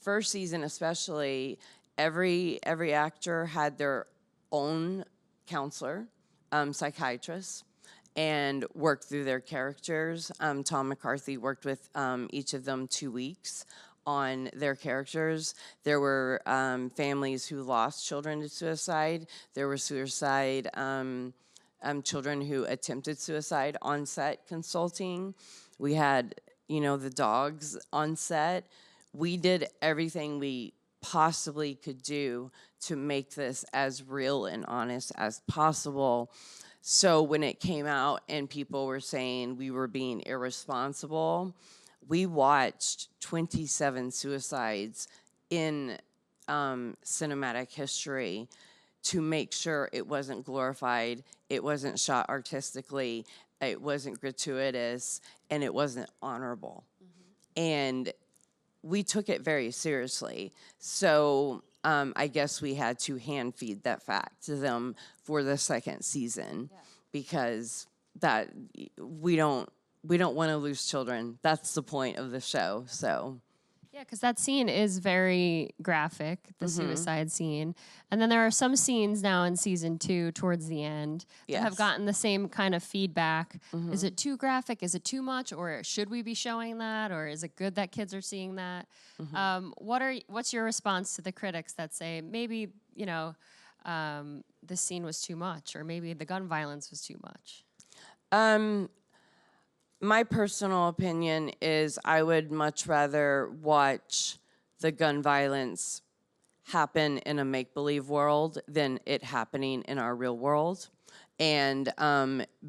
first season especially, every actor had their own counselor, psychiatrist, and worked through their characters. Tom McCarthy worked with each of them 2 weeks on their characters. There were families who lost children to suicide. There were suicide children who attempted suicide on set consulting. We had, the dogs on set. We did everything we possibly could do to make this as real and honest as possible. So when it came out and people were saying we were being irresponsible, we watched 27 suicides in cinematic history to make sure it wasn't glorified, it wasn't shot artistically, it wasn't gratuitous, and it wasn't honorable. And we took it very seriously. So I guess we had to hand feed that fact to them for the second season, because that we don't want to lose children. That's the point of the show. So yeah, because that scene is very graphic, the suicide scene. And then there are some scenes now in season 2 towards the end that have gotten the same kind of feedback. Is it too graphic? Is it too much? Or should we be showing that? Or is it good that kids are seeing that? What's your response to the critics that say maybe, this scene was too much, or maybe the gun violence was too much? My personal opinion is I would much rather watch the gun violence happen in a make-believe world than it happening in our real world. And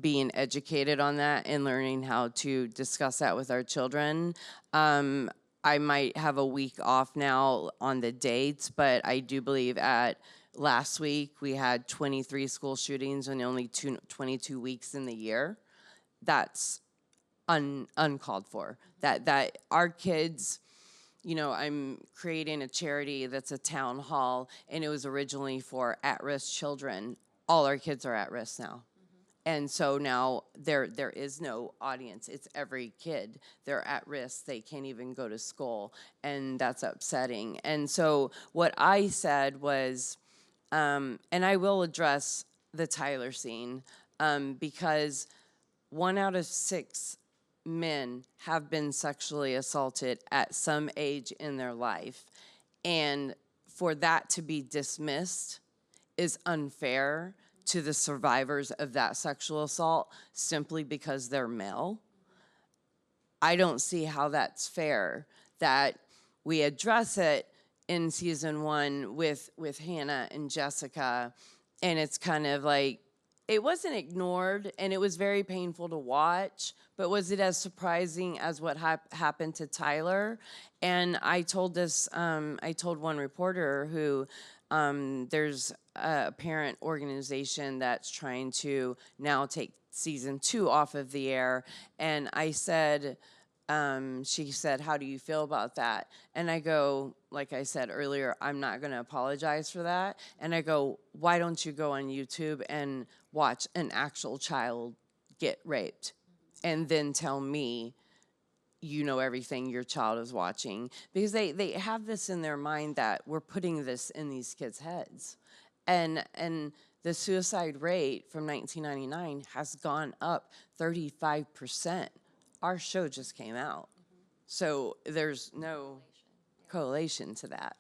being educated on that and learning how to discuss that with our children. I might have a week off now on the dates, but I do believe last week we had 23 school shootings in only 22 weeks in the year. That's uncalled for. That our kids, I'm creating a charity that's a town hall, and it was originally for at-risk children. All our kids are at risk now. And so now there is no audience. It's every kid. They're at risk. They can't even go to school, and that's upsetting. And so what I said was, and I will address the Tyler scene, because 1 out of 6 men have been sexually assaulted at some age in their life. And for that to be dismissed is unfair to the survivors of that sexual assault simply because they're male. I don't see how that's fair, that we address it in season 1 with Hannah and Jessica, and it's kind of like, it wasn't ignored, and it was very painful to watch, but was it as surprising as what happened to Tyler? And I told one reporter who, there's a parent organization that's trying to now take season 2 off of the air, and I said, she said, how do you feel about that? And I go, like I said earlier, I'm not going to apologize for that. And I go, why don't you go on YouTube and watch an actual child get raped and then tell me you know everything your child is watching? Because they have this in their mind that we're putting this in these kids' heads. And the suicide rate from 1999 has gone up 35%. Our show just came out. So there's no correlation to that.